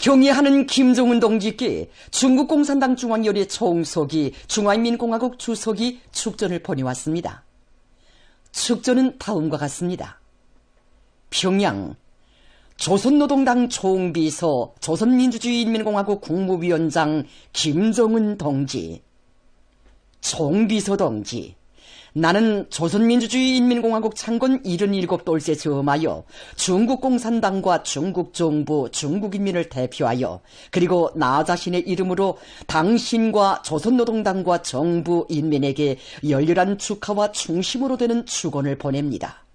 경의하는 김정은 동지께 중국 공산당 중앙위원회 총석이 중화인민공화국 주석이 축전을 보내왔습니다. 축전은 다음과 같습니다. 평양 조선노동당 총비서 조선민주주의인민공화국 국무위원장 김정은 동지. 총비서 동지, 나는 조선민주주의인민공화국 창건 77돌째 즈음하여 중국 공산당과 중국 정부, 중국인민을 대표하여 그리고 나 자신의 이름으로 당신과 조선노동당과 정부, 인민에게 열렬한 축하와 충심으로 되는 축원을 보냅니다.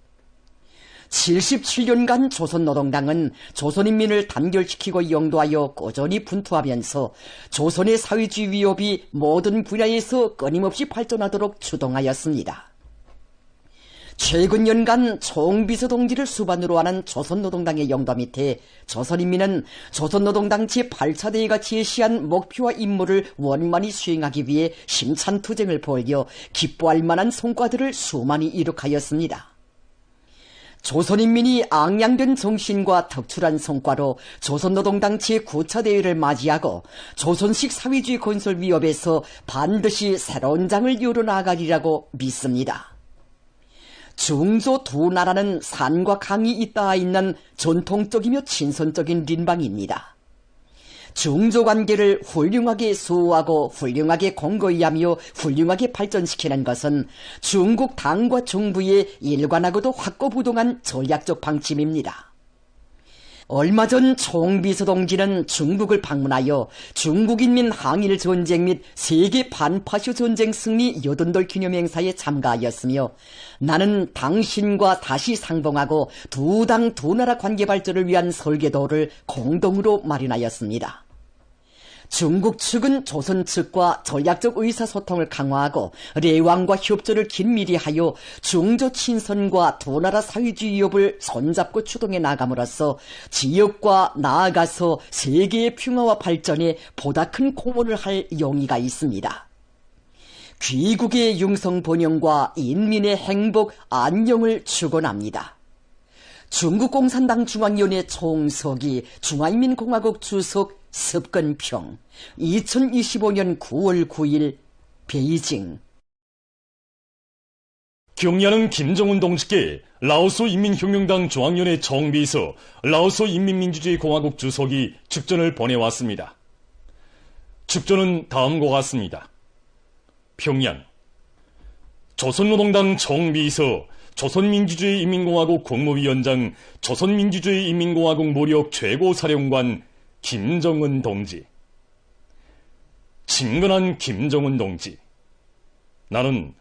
77년간 조선노동당은 조선인민을 단결시키고 영도하여 꾸준히 분투하면서 조선의 사회주의 위협이 모든 분야에서 끊임없이 발전하도록 주동하였습니다. 최근 년간 총비서 동지를 수반으로 하는 조선노동당의 영도 밑에 조선인민은 조선노동당 제8차 대회가 제시한 목표와 임무를 원만히 수행하기 위해 심찬 투쟁을 벌여 기뻐할 만한 성과들을 수많이 이룩하였습니다. 조선인민이 앙양된 정신과 덕출한 성과로 조선노동당 제9차 대회를 맞이하고 조선식 사회주의 건설 위협에서 반드시 새로운 장을 이어나가리라고 믿습니다. 중조 두 나라는 산과 강이 잇닿아 있는 전통적이며 친선적인邻邦입니다. 중조 관계를 훌륭하게 수호하고 훌륭하게 공고히 하며 훌륭하게 발전시키는 것은 중국 당과 정부의 일관하고도 확고부동한 전략적 방침입니다. 얼마 전 총비서 동지는 중국을 방문하여 중국인민 항일 전쟁 및 세계 반파쇼 전쟁 승리 80돌 기념행사에 참가하였으며 나는 당신과 다시 상봉하고 두 당 두 나라 관계 발전을 위한 설계도를 공동으로 마련하였습니다. 중국 측은 조선 측과 전략적 의사소통을 강화하고 레왕과 협조를 긴밀히 하여 중조 친선과 두 나라 사회주의 위협을 손잡고 추동해 나감으로써 지역과 나아가서 세계의 평화와 발전에 보다 큰 공헌을 할 용의가 있습니다. 귀국의 융성 번영과 인민의 행복, 안녕을 축원합니다. 중국 공산당 중앙위원회 총석이 중화인민공화국 주석 습건평 2025년 9월 9일 베이징. 경의하는 김정은 동지께 라오스 인민혁명당 중앙위원회 총비서 라오스 인민민주주의공화국 주석이 축전을 보내왔습니다. 축전은 다음과 같습니다. 평양 조선노동당 총비서 조선민주주의인민공화국 국무위원장 조선민주주의인민공화국 무력 최고사령관 김정은 동지. 친근한 김정은 동지, 나는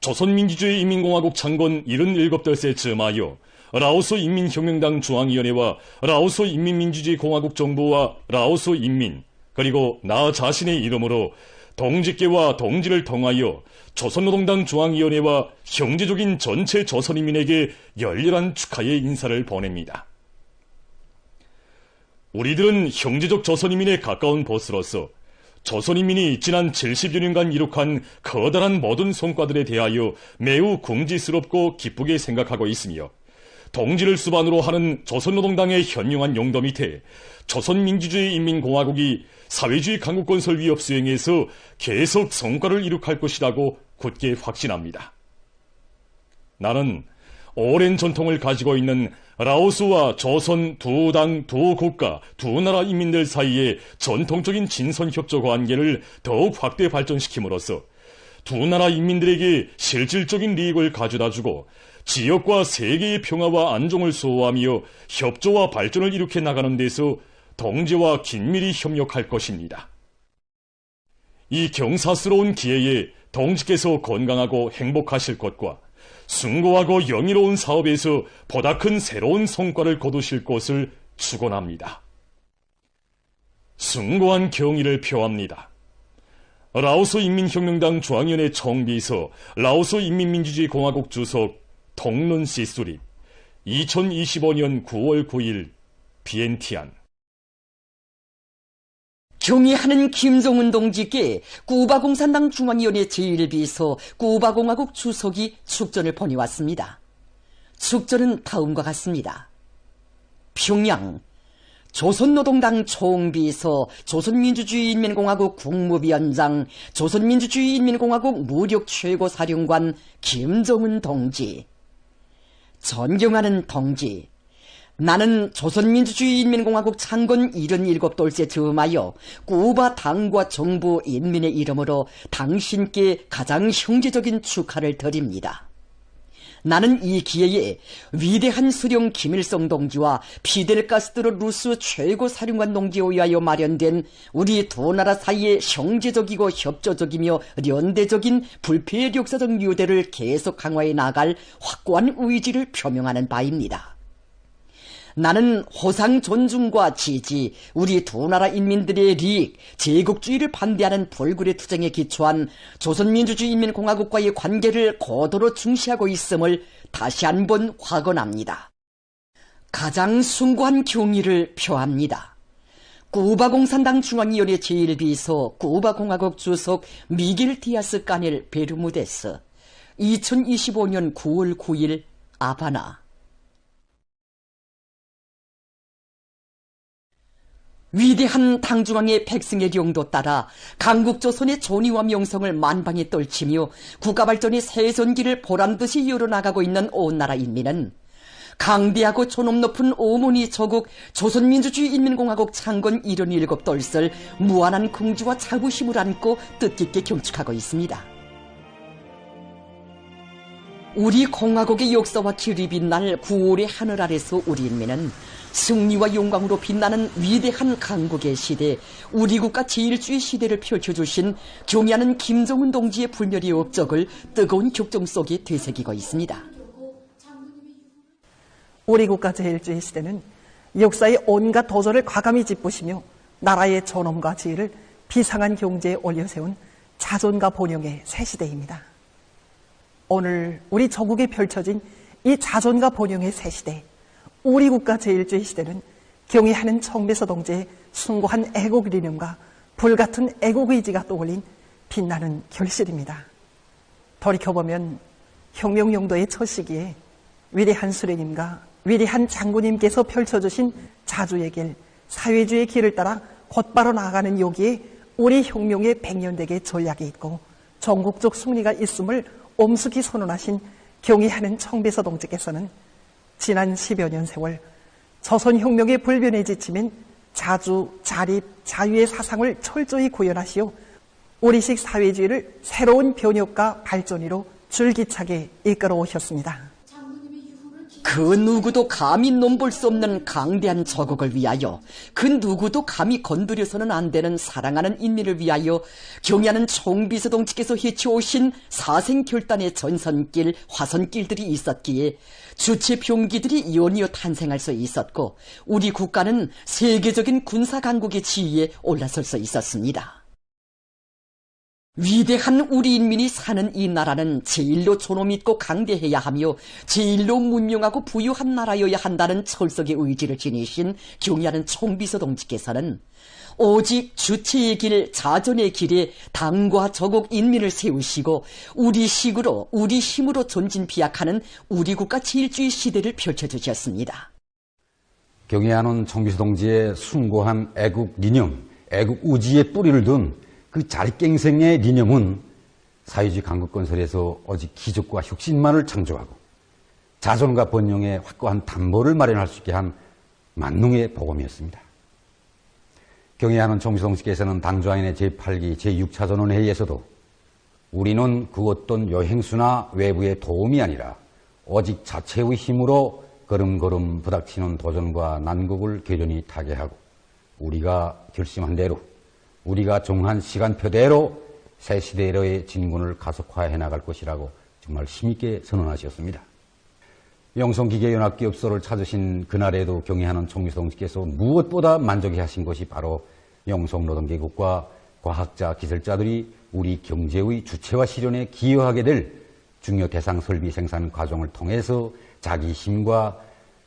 조선민주주의인민공화국 창건 77돌째 즈음하여 라오스 인민혁명당 중앙위원회와 라오스 인민민주주의공화국 정부와 라오스 인민 그리고 나 자신의 이름으로 동지께와 동지를 통하여 조선노동당 중앙위원회와 형제적인 전체 조선인민에게 열렬한 축하의 인사를 보냅니다. 우리들은 형제적 조선인민에 가까운 보스로서 조선인민이 지난 70여 년간 이룩한 커다란 모든 성과들에 대하여 매우 궁지스럽고 기쁘게 생각하고 있으며 동지를 수반으로 하는 조선노동당의 현명한 용도 밑에 조선민주주의인민공화국이 사회주의 강국건설 위협 수행에서 계속 성과를 이룩할 것이라고 굳게 확신합니다. 나는 오랜 전통을 가지고 있는 라오스와 조선 두 당, 두 국가, 두 나라 인민들 사이의 전통적인 친선협조 관계를 더욱 확대 발전시킴으로써 두 나라 인민들에게 실질적인利益을 가져다주고 지역과 세계의 평화와 안정을 수호하며 협조와 발전을 일으켜 나가는 데서 동지와 긴밀히 협력할 것입니다. 이 경사스러운 기회에 동지께서 건강하고 행복하실 것과 숭고하고 영예로운 사업에서 보다 큰 새로운 성과를 거두실 것을 축원합니다. 숭고한 경의를 표합니다. 라오스 인민혁명당 중앙위원회 총비서 라오스 인민민주주의공화국 주석 동룬 시수립 2025년 9월 9일 비엔티안. 경의하는 김정은 동지께 쿠바공산당 중앙위원회 제1비서 쿠바공화국 주석이 축전을 보내왔습니다. 축전은 다음과 같습니다. 평양 조선노동당 총비서, 조선민주주의인민공화국 국무위원장, 조선민주주의인민공화국 무력최고사령관 김정은 동지. 존경하는 동지, 나는 조선민주주의인민공화국 창건 77돌째 즈음하여 쿠바 당과 정부 인민의 이름으로 당신께 가장 형제적인 축하를 드립니다. 나는 이 기회에 위대한 수령 김일성 동지와 피델 카스트로 루스 최고 사령관 동지에 의하여 마련된 우리 두 나라 사이의 형제적이고 협조적이며 연대적인 불패의 역사적 유대를 계속 강화해 나갈 확고한 의지를 표명하는 바입니다. 나는 호상 존중과 지지, 우리 두 나라 인민들의 리익, 제국주의를 반대하는 불굴의 투쟁에 기초한 조선민주주의인민공화국과의 관계를 고도로 중시하고 있음을 다시 한번 확언합니다. 가장 숭고한 경의를 표합니다. 쿠바 공산당 중앙위원회 제1비서 쿠바공화국 주석 미겔 디아스 까넬 베르무데스 2025년 9월 9일 아바나. 위대한 당중앙의 백승의 경도 따라 강국조선의 존의와 명성을 만방에 떨치며 국가발전의 새선기를 보란듯이 열어나가고 있는 온 나라 인민은 강대하고 존엄 높은 어머니 조국 조선민주주의인민공화국 창건 77돌설 무한한 긍지와 자부심을 안고 뜻깊게 경축하고 있습니다. 우리 공화국의 역사와 길이 빛날 9월의 하늘 아래서 우리 인민은 승리와 영광으로 빛나는 위대한 강국의 시대, 우리 국가 제1주의 시대를 펼쳐주신 경애하는 김정은 동지의 불멸의 업적을 뜨거운 격정 속에 되새기고 있습니다. 우리 국가 제1주의 시대는 역사의 온갖 도전을 과감히 짚으시며 나라의 존엄과 지위를 비상한 경제에 올려세운 자존과 본영의 새 시대입니다. 오늘 우리 조국에 펼쳐진 이 자존과 본영의 새 시대, 우리 국가 제1주의 시대는 경애하는 청배서 동지의 숭고한 애국理念과 불같은 애국 의지가 떠올린 빛나는 결실입니다. 돌이켜보면 혁명용도의 첫 시기에 위대한 수령님과 위대한 장군님께서 펼쳐주신 자주의 길, 사회주의의 길을 따라 곧바로 나아가는 여기에 우리 혁명의 100년대계 전략이 있고 전국적 승리가 있음을 엄숙히 선언하신 경애하는 청배서 동지께서는 지난 10여 년 세월 조선혁명의 불변에 지침인 자주, 자립, 자유의 사상을 철저히 구현하시어 우리식 사회주의를 새로운 변혁과 발전으로 줄기차게 이끌어 오셨습니다. 그 누구도 감히 넘볼 수 없는 강대한 조국을 위하여, 그 누구도 감히 건드려서는 안 되는 사랑하는 인민을 위하여 경애하는 총비서 동지께서 헤쳐오신 사생결단의 전선길, 화선길들이 있었기에 주체 병기들이 연이어 탄생할 수 있었고 우리 국가는 세계적인 군사강국의 지위에 올라설 수 있었습니다. 위대한 우리 인민이 사는 이 나라는 제일로 존엄 있고 강대해야 하며 제일로 문명하고 부유한 나라여야 한다는 철석의 의지를 지니신 경애하는 총비서 동지께서는 오직 주체의 길, 자전의 길에 당과 조국 인민을 세우시고 우리 식으로, 우리 힘으로 전진비약하는 우리 국가 제1주의 시대를 펼쳐주셨습니다. 경애하는 총비서 동지의 숭고한 애국 리념, 애국 의지의 뿌리를 둔 그 자립갱생의 리념은 사회주의 강국 건설에서 오직 기적과 혁신만을 창조하고 자존과 번영의 확고한 담보를 마련할 수 있게 한 만능의 복음이었습니다. 경애하는 총비서 동지께서는 당조항인의 제8기 제6차전원회의에서도 우리는 그 어떤 여행수나 외부의 도움이 아니라 오직 자체의 힘으로 걸음걸음 부닥치는 도전과 난국을 결연히 타개하고 우리가 결심한 대로 우리가 정한 시간표대로 새 시대로의 진군을 가속화해 나갈 것이라고 정말 힘있게 선언하셨습니다. 영성기계연합기업소를 찾으신 그날에도 경애하는 총비서 동지께서 무엇보다 만족해 하신 것이 바로 영성노동계급과 과학자, 기술자들이 우리 경제의 주체와 실현에 기여하게 될 중요 대상 설비 생산 과정을 통해서 자기 힘과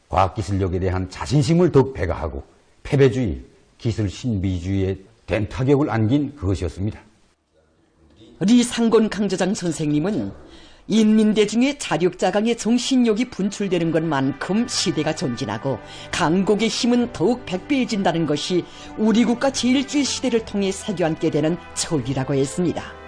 과학기술력에 대한 자신심을 더욱 배가하고 패배주의, 기술 신비주의에 된 타격을 안긴 그것이었습니다. 리상곤 강저장 선생님은 인민대중의 자력자강의 정신력이 분출되는 것만큼 시대가 전진하고 강국의 힘은 더욱 백배해진다는 것이 우리 국가 제1주의 시대를 통해 새겨앉게 되는 철이라고 했습니다.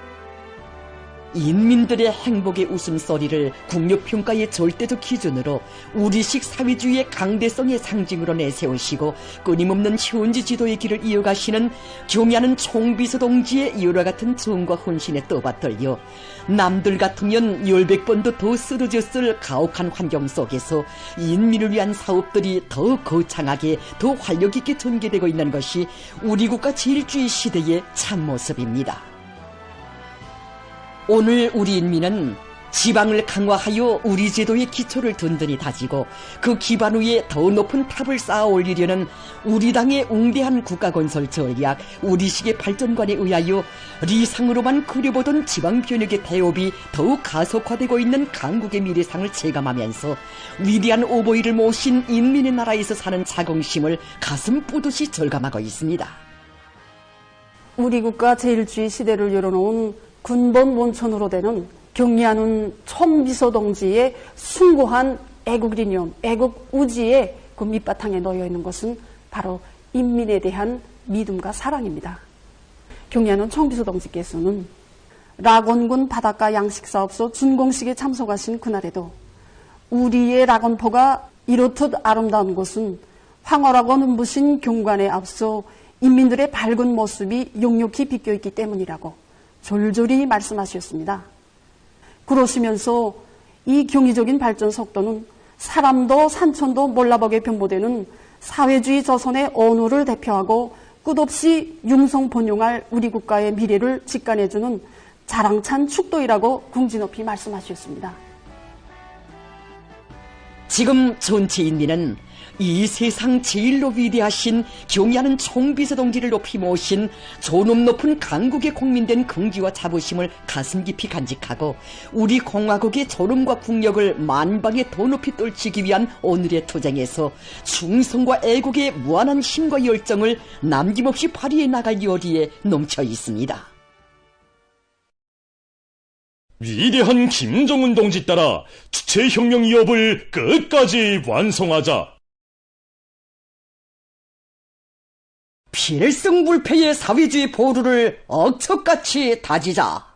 인민들의 행복의 웃음소리를 국력평가의 절대적 기준으로 우리식 사회주의의 강대성의 상징으로 내세우시고 끊임없는 현지 지도의 길을 이어가시는 경의하는 총비서 동지의 이와 같은 정과 헌신에 떠받들려 남들 같으면 10백번도 더 쓰러졌을 가혹한 환경 속에서 인민을 위한 사업들이 더 거창하게 더 활력 있게 전개되고 있는 것이 우리 국가 제1주의 시대의 참모습입니다. 오늘 우리 인민은 지방을 강화하여 우리 제도의 기초를 든든히 다지고 그 기반 위에 더 높은 탑을 쌓아 올리려는 우리 당의 웅대한 국가건설 전략, 우리식의 발전관에 의하여 리상으로만 그려보던 지방 변혁의 대업이 더욱 가속화되고 있는 강국의 미래상을 체감하면서 위대한 오보이를 모신 인민의 나라에서 사는 자긍심을 가슴 뿌듯이 절감하고 있습니다. 우리 국가 제1주의 시대를 열어놓은 근본 원천으로 되는 경의하는 총비서 동지의 숭고한 애국이념, 애국우지의 그 밑바탕에 놓여 있는 것은 바로 인민에 대한 믿음과 사랑입니다. 경의하는 총비서 동지께서는 락원군 바닷가 양식사업소 준공식에 참석하신 그날에도 우리의 락원포가 이렇듯 아름다운 곳은 황홀하고 눈부신 경관에 앞서 인민들의 밝은 모습이 역력히 비껴있기 때문이라고 졸졸히 말씀하셨습니다. 그러시면서 이 경이적인 발전 속도는 사람도 산천도 몰라보게 변모되는 사회주의 조선의 언어를 대표하고 끝없이 융성번영할 우리 국가의 미래를 직관해주는 자랑찬 축도이라고 궁지 높이 말씀하셨습니다. 지금 전체 인민은 이 세상 제일로 위대하신 경의하는 총비서 동지를 높이 모신 존엄 높은 강국의 공민된 긍지와 자부심을 가슴 깊이 간직하고 우리 공화국의 존엄과 국력을 만방에 더 높이 떨치기 위한 오늘의 투쟁에서 충성과 애국의 무한한 힘과 열정을 남김없이 발휘해 나갈 열의에 넘쳐 있습니다. 위대한 김정은 동지 따라 주체혁명 이업을 끝까지 완성하자. 필승불패의 사회주의 보루를 억척같이 다지자.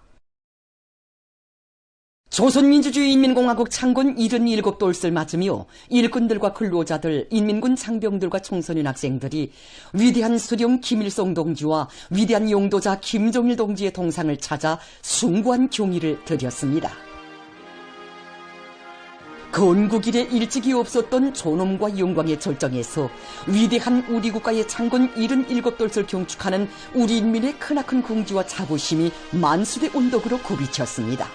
조선민주주의인민공화국 창군 77돌을 맞으며 일꾼들과 근로자들, 인민군 장병들과 청소년 학생들이 위대한 수령 김일성 동지와 위대한 용도자 김정일 동지의 동상을 찾아 숭고한 경의를 드렸습니다. 건국일에 일찍이 없었던 존엄과 영광의 절정에서 위대한 우리 국가의 창군 77돌을 경축하는 우리 인민의 크나큰 긍지와 자부심이 만수의 운덕으로 굽이쳤습니다.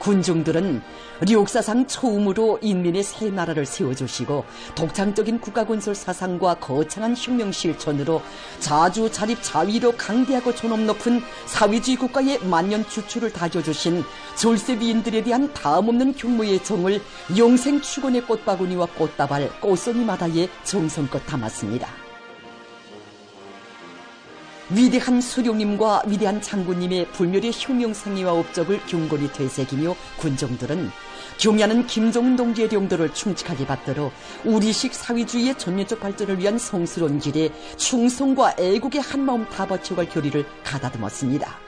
군중들은 역사상 처음으로 인민의 새 나라를 세워주시고 독창적인 국가건설 사상과 거창한 혁명 실천으로 자주 자립 자위로 강대하고 존엄 높은 사회주의 국가의 만년 주추를 다져주신 졸세비인들에 대한 다음없는 경무의 정을 영생 축원의 꽃바구니와 꽃다발, 꽃송이마다에 정성껏 담았습니다. 위대한 수령님과 위대한 장군님의 불멸의 혁명생애와 업적을 경건히 되새기며 군종들은 경의하는 김정은 동지의 용도를 충직하게 받들어 우리식 사회주의의 전면적 발전을 위한 성스러운 길에 충성과 애국의 한마음 다 바쳐갈 결의를 가다듬었습니다.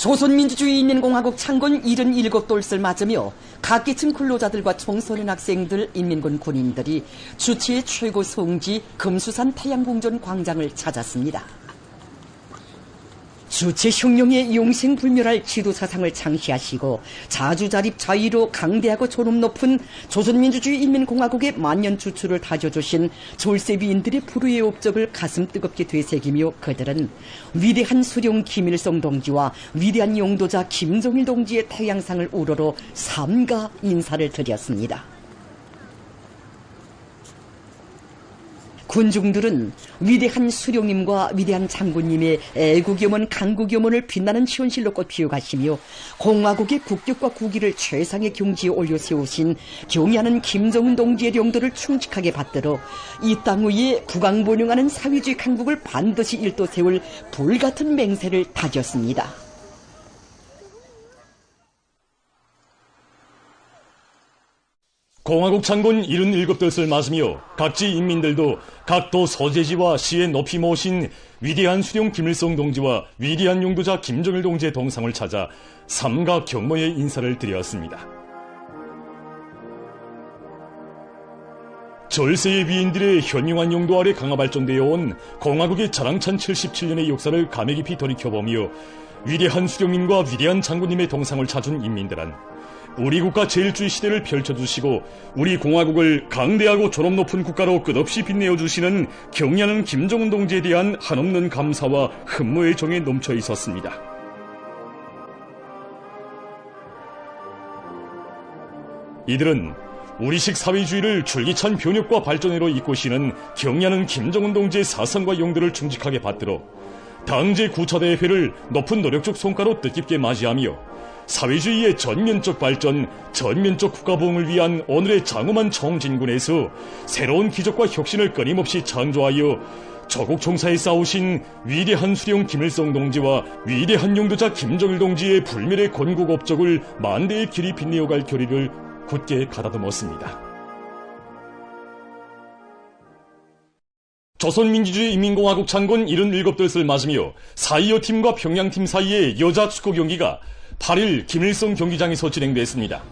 조선민주주의인민공화국 창군 77돌을 맞으며 각계층 근로자들과 청소년 학생들, 인민군 군인들이 주치의 최고 성지 금수산 태양궁전 광장을 찾았습니다. 주체 혁명의 영생불멸할 지도사상을 창시하시고 자주자립 자위로 강대하고 존엄 높은 조선민주주의인민공화국의 만년 주추를 다져주신 졸세비인들의 불후의 업적을 가슴 뜨겁게 되새기며 그들은 위대한 수령 김일성 동지와 위대한 용도자 김정일 동지의 태양상을 우러러 삼가 인사를 드렸습니다. 군중들은 위대한 수령님과 위대한 장군님의 애국염원 강국염원을 빛나는 현실로 꽃피워가시며 공화국의 국격과 국위를 최상의 경지에 올려세우신 경의하는 김정은 동지의 영도를 충직하게 받들어 이 땅 위에 국왕본영하는 사회주의 강국을 반드시 일도세울 불같은 맹세를 다졌습니다. 공화국 창군 77뜻을 맞으며 각지 인민들도 각도 서재지와 시에 높이 모신 위대한 수령 김일성 동지와 위대한 용도자 김정일 동지의 동상을 찾아 삼가 경모의 인사를 드렸습니다. 절세의 위인들의 현용한 용도 아래 강화 발전되어 온 공화국의 자랑찬 77년의 역사를 감회 깊이 돌이켜보며 위대한 수령님과 위대한 장군님의 동상을 찾은 인민들은 우리 국가 제일주의 시대를 펼쳐주시고 우리 공화국을 강대하고 존엄 높은 국가로 끝없이 빛내어주시는 경의하는 김정은 동지에 대한 한없는 감사와 흠모의 정에 넘쳐 있었습니다. 이들은 우리식 사회주의를 줄기찬 변혁과 발전으로 이끄시는 경의하는 김정은 동지의 사상과 용도를 충직하게 받들어 당제 9차 대회를 높은 노력적 성과로 뜻깊게 맞이하며 사회주의의 전면적 발전, 전면적 국가부흥을 위한 오늘의 장엄한 총진군에서 새로운 기적과 혁신을 끊임없이 창조하여 조국 총사에 싸우신 위대한 수령 김일성 동지와 위대한 용도자 김정일 동지의 불멸의 건국 업적을 만대의 길이 빛내어갈 결의를 굳게 가다듬었습니다. 조선민주주의 인민공화국 창군 77뜻을 맞으며 4.25 팀과 평양팀 사이의 여자 축구 경기가 8일 김일성 경기장에서 진행됐습니다.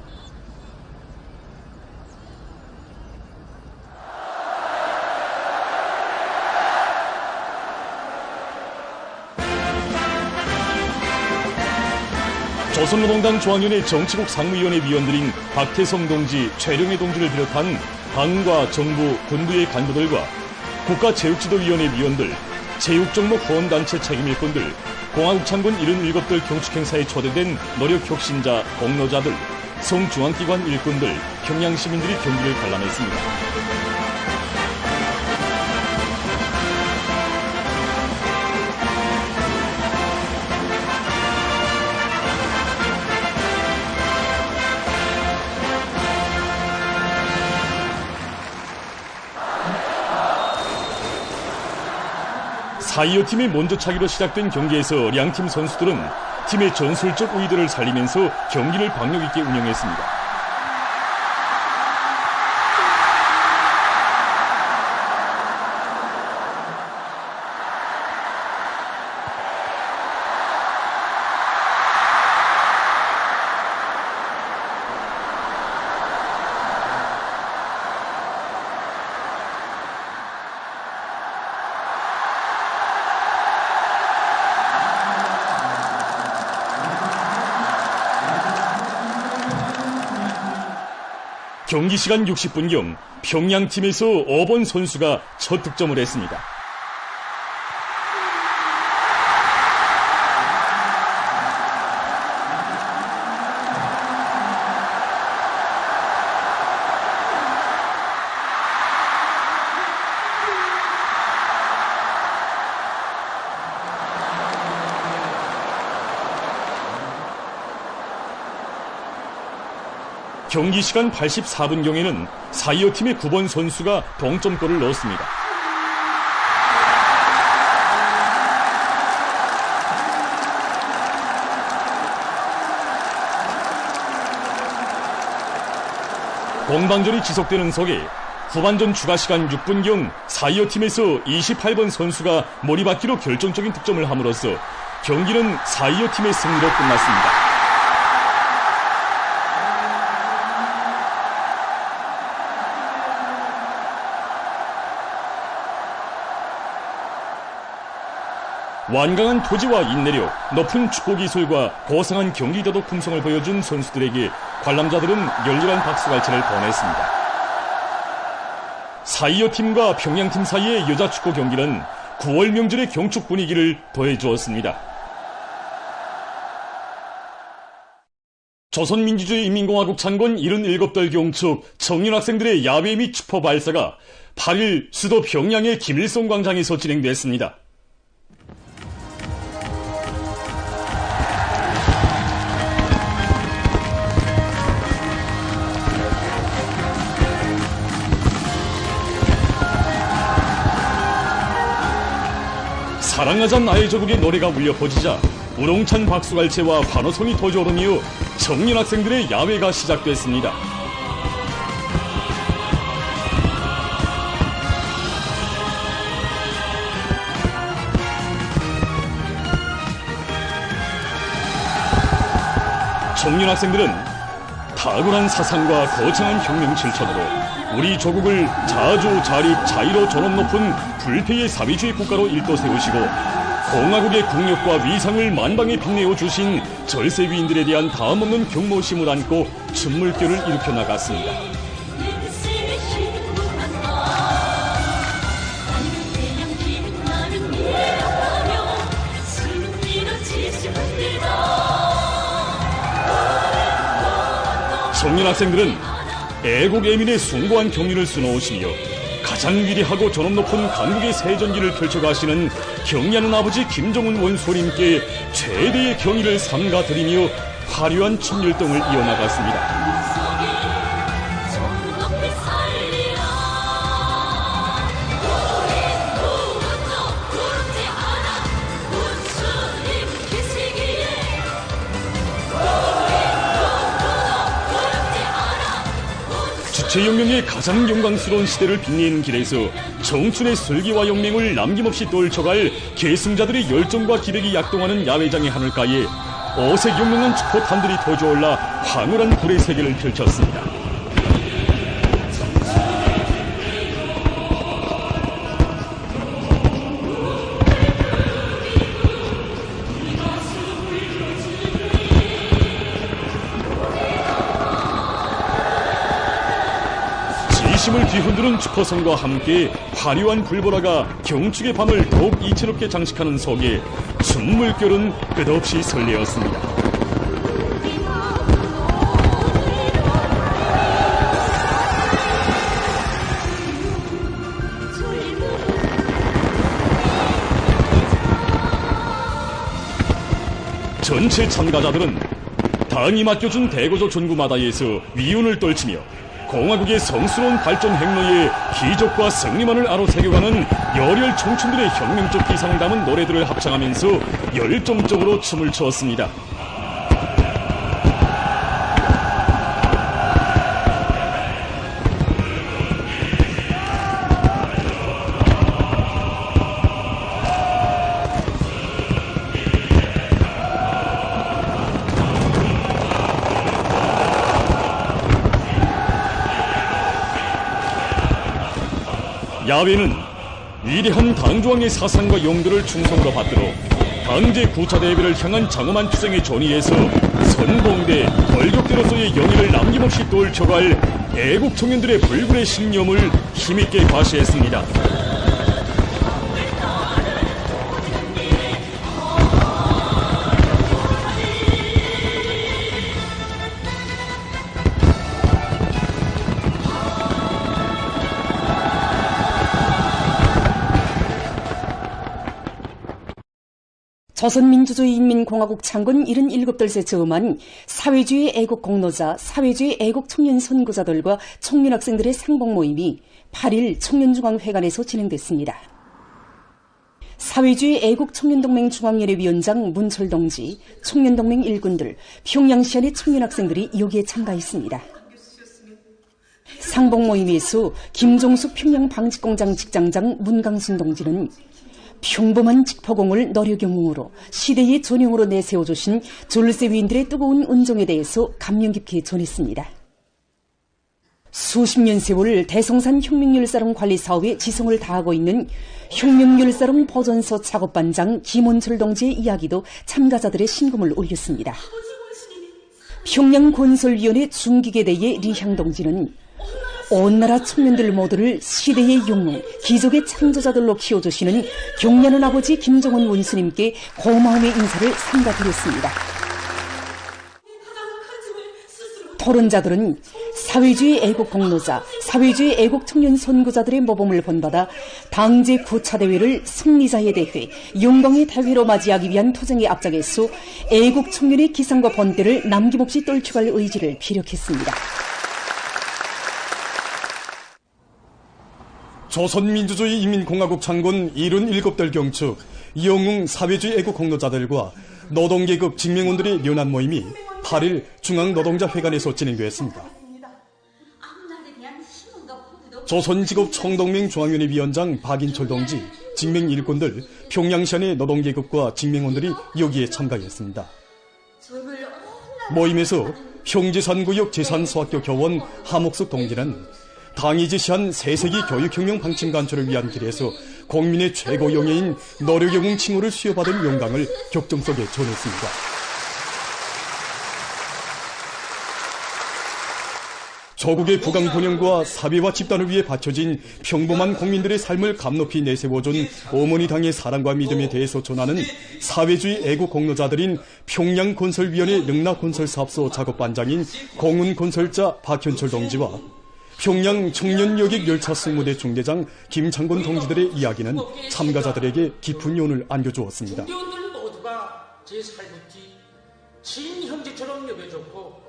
조선노동당 중앙위원회 정치국 상무위원회 위원들인 박태성 동지, 최령해 동지를 비롯한 당과 정부, 군부의 간부들과 국가체육지도위원회 위원들, 체육종목 후원단체 책임일꾼들, 공화국 창군 77들 경축행사에 초대된 노력혁신자, 공로자들, 성중앙기관 일꾼들, 평양시민들이 경기를 관람했습니다. 사.25 팀의 먼저 차기로 시작된 경기에서 양팀 선수들은 팀의 전술적 의도를 살리면서 경기를 박력 있게 운영했습니다. 경기 시간 60분경 평양팀에서 5번 선수가 첫 득점을 했습니다. 경기 시간 84분경에는 4.25 팀의 9번 선수가 동점골을 넣었습니다. 공방전이 지속되는 속에 후반전 추가 시간 6분경 4.25 팀에서 28번 선수가 머리박기로 결정적인 득점을 함으로써 경기는 4.25 팀의 승리로 끝났습니다. 완강한 토지와 인내력, 높은 축구 기술과 고상한 경기도덕 품성을 보여준 선수들에게 관람자들은 열렬한 박수갈채를 보냈습니다. 4.25 팀과 평양팀 사이의 여자 축구 경기는 9월 명절의 경축 분위기를 더해주었습니다. 조선민주주의인민공화국 창건 77달 경축 청년학생들의 야외 및 축포 발사가 8일 수도 평양의 김일성 광장에서 진행됐습니다. 사랑하자 나의 조국의 노래가 울려 퍼지자 우렁찬 박수갈채와 환호성이 터져오르며 청년학생들의 야외가 시작됐습니다. 청년학생들은 탁월한 사상과 거창한 혁명 실천으로 우리 조국을 자주 자립 자유로 존엄 높은 불패의 사회주의 국가로 일떠세우시고 공화국의 국력과 위상을 만방에 빛내어 주신 절세 위인들에 대한 다음없는 경모심을 안고 춤물결을 일으켜 나갔습니다. 청년학생들은 애국 애민의 숭고한 경륜을 수놓으시며 가장 위대하고 존엄 높은 강국의 새전기를 펼쳐가시는 경의하는 아버지 김정은 원소님께 최대의 경의를 삼가드리며 화려한 춤율동을 이어나갔습니다. 주체혁명의 가장 영광스러운 시대를 빛내는 길에서 청춘의 슬기와 용맹을 남김없이 떨쳐갈 계승자들의 열정과 기백이 약동하는 야외장의 하늘가에 어색영롱한 축포탄들이 터져올라 황홀한 불의 세계를 펼쳤습니다. 심을 뒤흔드는 축포성과 함께 화려한 불보라가 경축의 밤을 더욱 이채롭게 장식하는 속에 춤물결은 끝없이 설레었습니다. 전체 참가자들은 당이 맡겨준 대고조 전구마다에서 위운을 떨치며 공화국의 성스러운 발전 행로에 기적과 승리만을 아로새겨가는 열혈 청춘들의 혁명적 기상을 담은 노래들을 합창하면서 열정적으로 춤을 추었습니다. 야외는 위대한 당조왕의 사상과 용도를 충성으로 받들어 당제 구차대회를 향한 장엄한 투쟁의 전위에서 선봉대, 벌족대로서의 영예를 남김없이 떨쳐갈 애국 청년들의 불굴의 신념을 힘있게 과시했습니다. 조선민주주의인민공화국 창건 77달새 즈음한 사회주의 애국 공로자, 사회주의 애국 청년 선구자들과 청년학생들의 상봉 모임이 8일 청년중앙회관에서 진행됐습니다. 사회주의 애국 청년동맹 중앙연회위원장 문철 동지, 청년동맹 일군들, 평양시안의 청년학생들이 여기에 참가했습니다. 상봉 모임에서 김종숙 평양방직공장 직장장 문강순 동지는 평범한 직포공을 너려경웅으로 시대의 전형으로 내세워주신 졸세 위인들의 뜨거운 은정에 대해서 감명 깊게 전했습니다. 수십 년 세월 대성산 혁명열사롱 관리 사업에 지성을 다하고 있는 혁명열사롱 보존소 작업반장 김원철 동지의 이야기도 참가자들의 심금을 울렸습니다. 평양건설위원회 중기계대의 리향 동지는 온 나라 청년들 모두를 시대의 영웅, 기적의 창조자들로 키워주시는 경례하는 아버지 김정은 원수님께 고마움의 인사를 삼가드렸습니다. 토론자들은 사회주의 애국 공로자, 사회주의 애국 청년 선구자들의 모범을 본받아 당제 9차 대회를 승리자의 대회, 영광의 대회로 맞이하기 위한 투쟁의 앞장에서 애국 청년의 기상과 번대를 남김없이 떨쳐갈 의지를 피력했습니다. 조선민주주의 인민공화국 창건 77대 경축 영웅 사회주의 애국 공로자들과 노동계급 직맹원들의 연합 모임이 8일 중앙노동자회관에서 진행되었습니다. 조선직업 총동맹 중앙위원회 위원장 박인철 동지, 직맹 일꾼들, 평양시안의 노동계급과 직맹원들이 여기에 참가했습니다. 모임에서 형제산구역 재산소학교 교원 하목숙 동지는 당이 지시한 새세기 교육혁명 방침 간추를 위한 길에서 국민의 최고 영예인 노력영웅 칭호를 수여받은 영광을 격정 속에 전했습니다. 조국의 부강 번영과 사회와 집단을 위해 바쳐진 평범한 국민들의 삶을 감높이 내세워준 어머니 당의 사랑과 믿음에 대해서 전하는 사회주의 애국 공로자들인 평양건설위원회 능락건설사업소 작업반장인 공운건설자 박현철 동지와 평양 청년여객 열차 승무대 중대장 김창곤 동지들의 이야기는 참가자들에게 깊은 요운을 안겨주었습니다. 중대원들 모두가 제 살붙이 친형제처럼 여겨졌고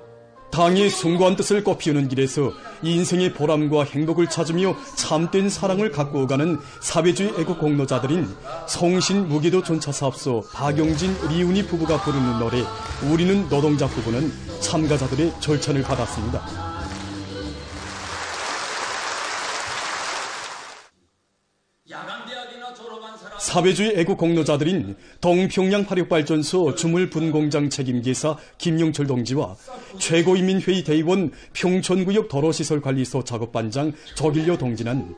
당의 숭고한 뜻을 꽃피우는 길에서 인생의 보람과 행복을 찾으며 참된 사랑을 갖고 오가는 사회주의 애국 공로자들인 성신 무기도 전차사업소 박용진, 리운이 부부가 부르는 노래 우리는 노동자 부부는 참가자들의 절찬을 받았습니다. 사회주의 애국 공로자들인 동평양 화력발전소 주물분공장 책임기사 김용철 동지와 최고인민회의 대의원 평촌구역 도로시설관리소 작업반장 조길려 동지는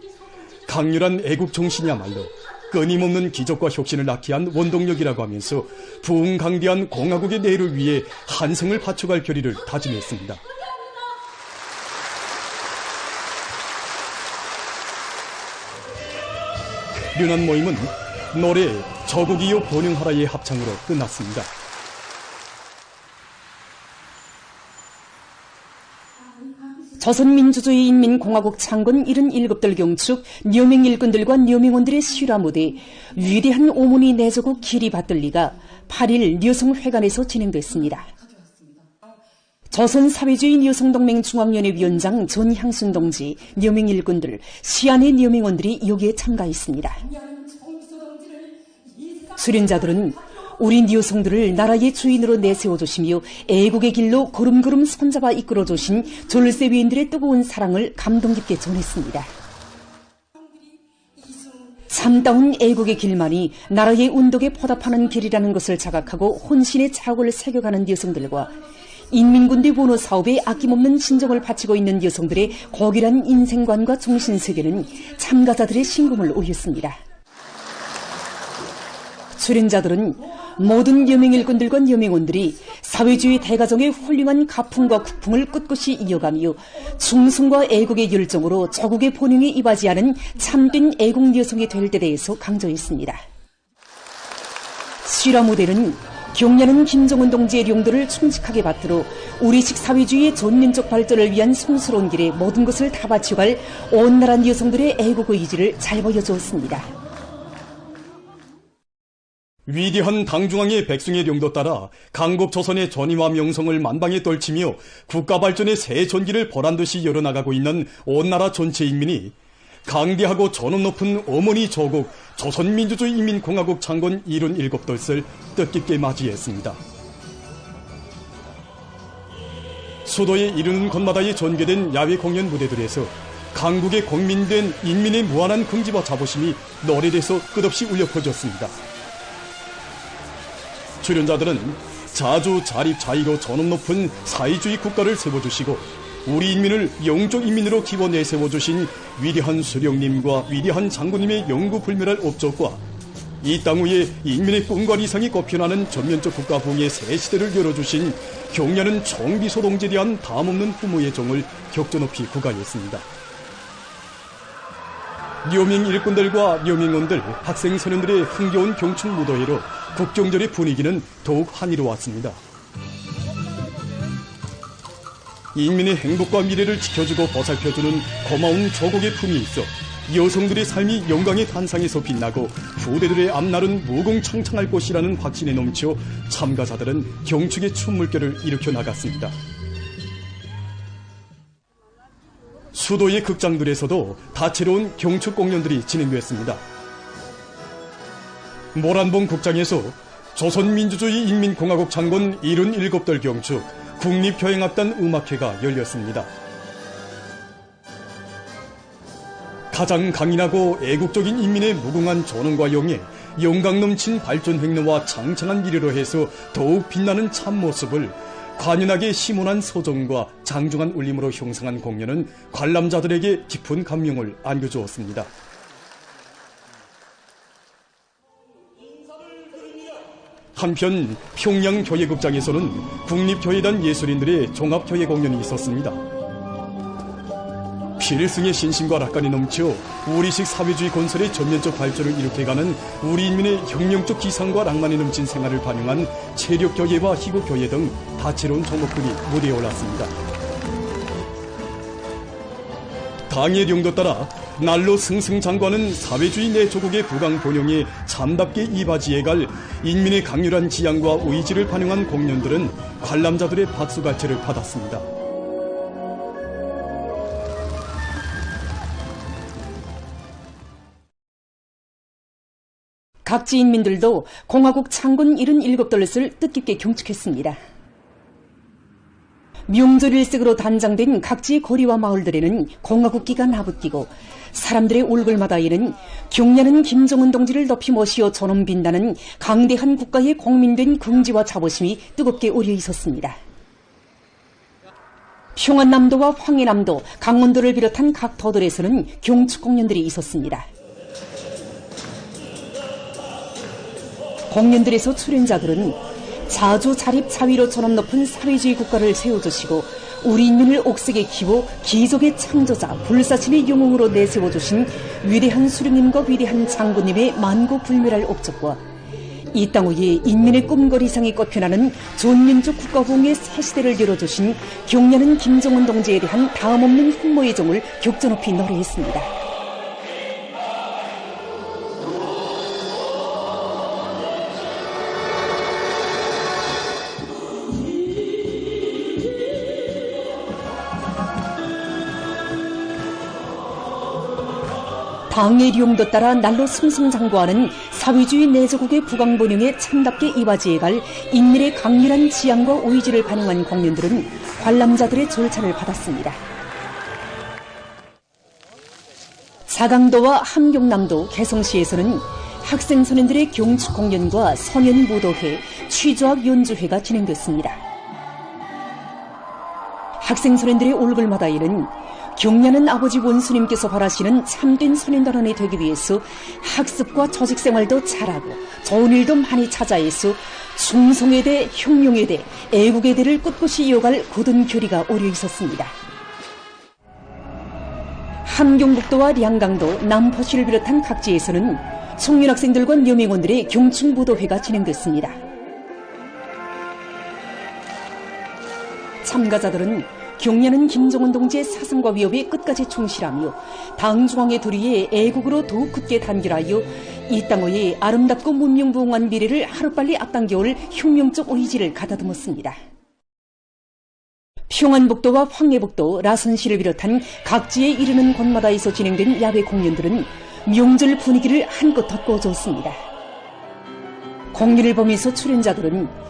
강렬한 애국 정신이야말로 끊임없는 기적과 혁신을 낳게 한 원동력이라고 하면서 부흥강대한 공화국의 내일을 위해 한생을 바쳐갈 결의를 다짐했습니다. 연합 모임은 노래 저국이요 번영하라의 합창으로 끝났습니다. 조선민주주의인민공화국 창건 77대 경축 녀명 일꾼들과 녀명원들의 실화 무대 위대한 오문이 내조국 길이 받들리가 8일 여성회관에서 진행됐습니다. 조선사회주의 여성동맹 중앙위원회 위원장 전향순 동지, 녀명 일꾼들, 시안의 녀명원들이 여기에 참가했습니다. 수련자들은 우리 여성들을 나라의 주인으로 내세워주시며 애국의 길로 걸음걸음 손잡아 이끌어주신 졸세위인들의 뜨거운 사랑을 감동 깊게 전했습니다. 참다운 애국의 길만이 나라의 운덕에 보답하는 길이라는 것을 자각하고 혼신의 착오를 새겨가는 여성들과 인민군대 번호 사업에 아낌없는 신정을 바치고 있는 여성들의 고귀한 인생관과 정신세계는 참가자들의 심금을 울렸습니다. 수련자들은 모든 여명일꾼들과 여명원들이 사회주의 대가정의 훌륭한 가풍과 국풍을 꿋꿋이 이어가며 충성과 애국의 열정으로 조국의 번영에 이바지하는 참된 애국 여성이 될 때 대해서 강조했습니다. 실화 무대는 경례하는 김정은 동지의 용도를 충직하게 받들어 우리식 사회주의의 전면적 발전을 위한 성스러운 길에 모든 것을 다 바쳐갈 온 나라 여성들의 애국 의지를 잘 보여주었습니다. 위대한 당중앙의 백승의 용도 따라 강국 조선의 전의와 명성을 만방에 떨치며 국가 발전의 새 전기를 보란듯이 열어나가고 있는 온 나라 전체 인민이 강대하고 전업 높은 어머니 조국 조선민주주의 인민공화국 창건 77돌을 뜻깊게 맞이했습니다. 수도에 이르는 곳마다에 전개된 야외 공연 무대들에서 강국의 국민된 인민의 무한한 긍지와 자부심이 노래돼서 끝없이 울려 퍼졌습니다. 출연자들은 자주 자립자의로 전업 높은 사회주의 국가를 세워주시고 우리 인민을 영적 인민으로 기워 내세워주신 위대한 수령님과 위대한 장군님의 영구불멸할 업적과 이 땅 위에 인민의 꿈과 이상이 꼽혀나는 전면적 국가 부흥의 새 시대를 열어주신 경례하는 총비소 동지에 대한 담없는 부모의 정을 격조 높이 구가했습니다. 녀명 일꾼들과 녀명원들, 학생 소년들의 흥겨운 경축 무도회로 국경절의 분위기는 더욱 환희로웠습니다. 인민의 행복과 미래를 지켜주고 보살펴주는 고마운 조국의 품이 있어 여성들의 삶이 영광의 단상에서 빛나고 후대들의 앞날은 무궁창창할 것이라는 확신에 넘쳐 참가자들은 경축의 춤물결을 일으켜 나갔습니다. 수도의 극장들에서도 다채로운 경축 공연들이 진행됐습니다. 모란봉 극장에서 조선민주주의 인민공화국 창건 77돌 경축 국립교향악단 음악회가 열렸습니다. 가장 강인하고 애국적인 인민의 무궁한 존엄과 영예, 영광 넘친 발전 횡로와 창창한 미래로 해서 더욱 빛나는 참모습을 관연하게 심온한 서정과 장중한 울림으로 형성한 공연은 관람자들에게 깊은 감명을 안겨주었습니다. 한편 평양교회극장에서는 국립교회단 예술인들의 종합교회 공연이 있었습니다. 필승의 신심과 낙관이 넘쳐 우리식 사회주의 건설의 전면적 발전을 일으켜가는 우리 인민의 혁명적 기상과 낭만이 넘친 생활을 반영한 체력교회와 희곡교회 등 다채로운 종목들이 무대에 올랐습니다. 당해령도 따라 날로 승승장구하는 사회주의 내조국의 부강 본영에 참답게 이바지해갈 인민의 강렬한 지향과 의지를 반영한 공연들은 관람자들의 박수갈채를 받았습니다. 각지 인민들도 공화국 창건 77돌렛을 뜻깊게 경축했습니다. 명절 일색으로 단장된 각지의 거리와 마을들에는 공화국기가 나부끼고 사람들의 얼굴마다에는 경례하는 김정은 동지를 높이 모시어 존엄 빈다는 강대한 국가의 공민된 긍지와 자부심이 뜨겁게 어려 있었습니다. 평안남도와 황해남도, 강원도를 비롯한 각 도들에서는 경축 공연들이 있었습니다. 공연들에서 출연자들은 자주 자립 자위로 존엄 높은 사회주의 국가를 세워주시고 우리 인민을 옥색에 키워 기적의 창조자 불사신의 영웅으로 내세워주신 위대한 수령님과 위대한 장군님의 만고불멸할 업적과 이 땅 위에 인민의 꿈걸 이상이 꽃펴나는 전민족 국가부흥의 새 시대를 열어주신 경례하는 김정은 동지에 대한 다음없는 흠모의 정을 격전 높이 노래했습니다. 당해령도 따라 날로 승승장구하는 사회주의 내조국의 부강본영에 참답게 이바지해갈 인민의 강렬한 지향과 의지를 반영한 공연들은 관람자들의 절찬을 받았습니다. 사강도와 함경남도, 개성시에서는 학생 소년들의 경축 공연과 소년 무도회, 취조학 연주회가 진행됐습니다. 학생 소년들의 얼굴마다에는 경례하는 아버지 원수님께서 바라시는 참된 소년단원이 되기 위해서 학습과 조직생활도 잘하고 좋은 일도 많이 찾아해서 충성에 대해 혁명에 대해 애국에 대해를 꿋꿋이 이어갈 굳은 교리가 어려 있었습니다. 함경북도와 량강도, 남포시를 비롯한 각지에서는 청년학생들과 여명원들의 경축무도회가 진행됐습니다. 참가자들은 경례하는 김정은 동지의 사상과 위협에 끝까지 충실하며 당 중앙의 도리에 애국으로 더욱 굳게 단결하여 이 땅의 아름답고 문명부흥한 미래를 하루빨리 앞당겨올 혁명적 의지를 가다듬었습니다. 평안북도와 황해북도, 라선시를 비롯한 각지에 이르는 곳마다에서 진행된 야외 공연들은 명절 분위기를 한껏 돋궈줬습니다. 공연을 보면서 출연자들은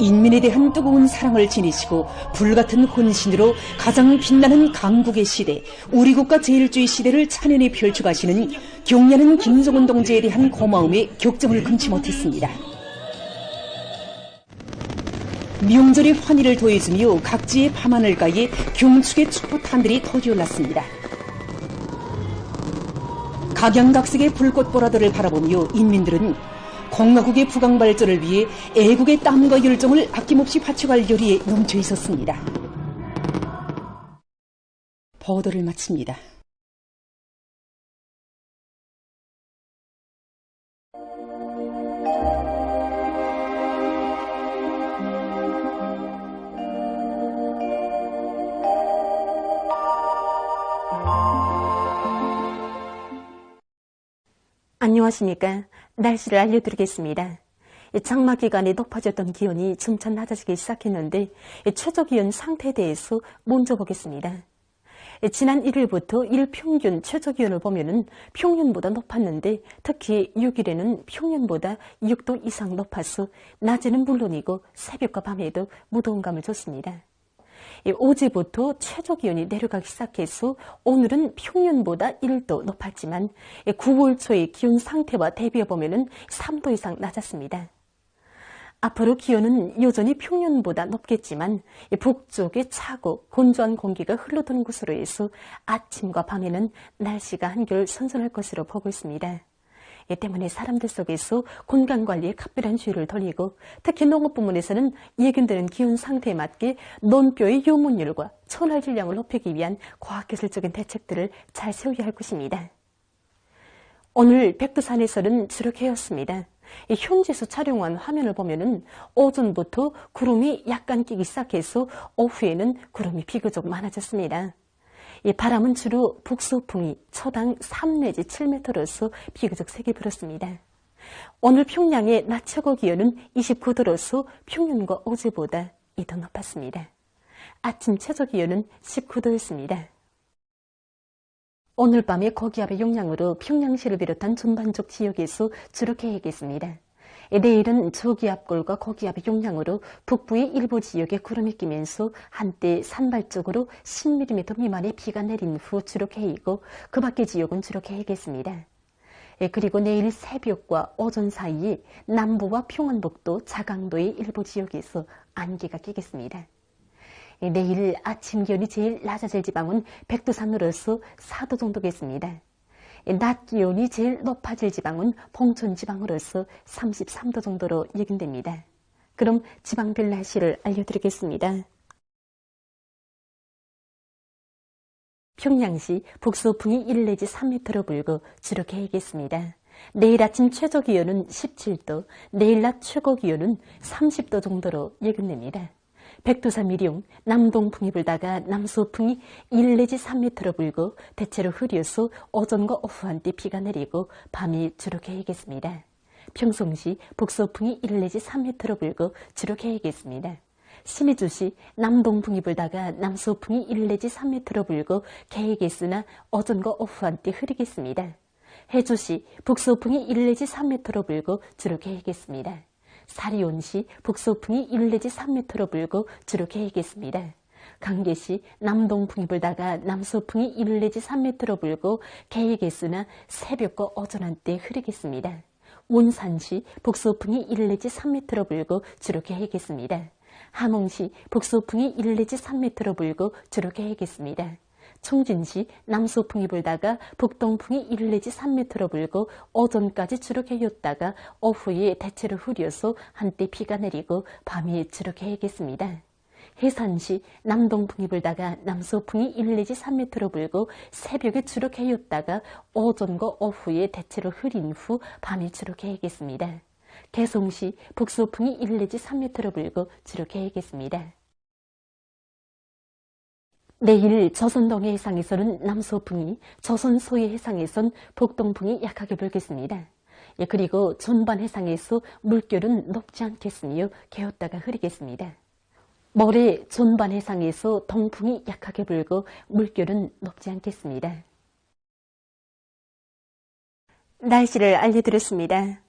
인민에 대한 뜨거운 사랑을 지니시고 불같은 혼신으로 가장 빛나는 강국의 시대, 우리 국가 제일주의 시대를 찬연히 펼쳐가시는 경례하는 김정은 동지에 대한 고마움에 격정을 금치 못했습니다. 명절의 환희를 더해주며 각지의 밤하늘가에 경축의 축포탄들이 터지올랐습니다. 각양각색의 불꽃보라들을 바라보며 인민들은 공화국의 부강 발전을 위해 애국의 땀과 열정을 아낌없이 바쳐갈 열의에 넘쳐 있었습니다. 보도를 마칩니다. 안녕하십니까. 날씨를 알려드리겠습니다. 장마 기간에 높아졌던 기온이 점차 낮아지기 시작했는데 최저 기온 상태에 대해서 먼저 보겠습니다. 지난 1일부터 일 평균 최저 기온을 보면은 평년보다 높았는데 특히 6일에는 평년보다 6도 이상 높아서 낮에는 물론이고 새벽과 밤에도 무더운 감을 줬습니다. 어제부터 최저 기온이 내려가기 시작해서 오늘은 평년보다 1도 높았지만 9월 초의 기온 상태와 대비해 보면은 3도 이상 낮았습니다. 앞으로 기온은 여전히 평년보다 높겠지만 북쪽에 차고 건조한 공기가 흘러드는 곳으로 해서 아침과 밤에는 날씨가 한결 선선할 것으로 보고 있습니다. 이 때문에 사람들 속에서 건강관리에 각별한 주의를 돌리고 특히 농업 부문에서는 예견되는 기온 상태에 맞게 논뼈의 요문율과 천할 질량을 높이기 위한 과학기술적인 대책들을 잘 세워야 할 것입니다. 오늘 백두산에서는 주로 개였습니다. 현지에서 촬영한 화면을 보면은 오전부터 구름이 약간 끼기 시작해서 오후에는 구름이 비교적 많아졌습니다. 이 바람은 주로 북서풍이 초당 3 내지 7m로서 비교적 세게 불었습니다. 오늘 평양의 낮 최고 기온은 29도로서 평년과 어제보다 2도 높았습니다. 아침 최저 기온은 19도였습니다. 오늘 밤에 고기압의 영향으로 평양시를 비롯한 전반적 지역에서 주로 개겠습니다. 내일은 저기압골과 고기압의 영향으로 북부의 일부 지역에 구름이 끼면서 한때 산발적으로 10mm 미만의 비가 내린 후 주로 개이고 그 밖의 지역은 주로 개겠습니다. 그리고 내일 새벽과 오전 사이에 남부와 평안북도, 자강도의 일부 지역에서 안개가 끼겠습니다. 내일 아침 기온이 제일 낮아질 지방은 백두산으로서 4도 정도겠습니다. 낮 기온이 제일 높아질 지방은 봉천 지방으로서 33도 정도로 예견됩니다. 그럼 지방별 날씨를 알려드리겠습니다. 평양시 북서풍이 1 내지 3m로 불고 주로 개겠습니다. 내일 아침 최저 기온은 17도, 내일 낮 최고 기온은 30도 정도로 예견됩니다. 백두산 미령, 남동풍이 불다가 남서풍이 1 내지 3m로 불고 대체로 흐려서 오전과 오후 한때 비가 내리고 밤이 주로 개겠습니다. 평송시 북서풍이 1 내지 3m로 불고 주로 개겠습니다. 신의주시 남동풍이 불다가 남서풍이 1 내지 3m로 불고 개겠으나 오전과 오후 한때 흐리겠습니다. 해주시 북서풍이 1 내지 3m로 불고 주로 개겠습니다. 사리온시 북서풍이 1 내지 3m로 불고 주로 개겠습니다. 강계시 남동풍이 불다가 남서풍이 1 내지 3m로 불고 개겠으나 새벽과 오전 한때 흐리겠습니다. 운산시 북서풍이 1 내지 3m로 불고 주로 개겠습니다. 함흥시 북서풍이 1 내지 3m로 불고 주로 개겠습니다. 청진시 남서풍이 불다가 북동풍이 1 내지 3m로 불고 오전까지 주로 개였다가 오후에 대체로 흐려서 한때 비가 내리고 밤이 주로 개겠습니다. 해산시 남동풍이 불다가 남서풍이 1 내지 3m로 불고 새벽에 주로 개였다가 오전과 오후에 대체로 흐린 후 밤이 주로 개겠습니다. 개송시 북서풍이 1 내지 3m로 불고 주로 개겠습니다. 내일 조선 동해 해상에서는 남서풍이, 조선 서해 해상에선 북동풍이 약하게 불겠습니다. 그리고 전반 해상에서 물결은 높지 않겠으며 개었다가 흐리겠습니다. 모레 전반 해상에서 동풍이 약하게 불고 물결은 높지 않겠습니다. 날씨를 알려드렸습니다.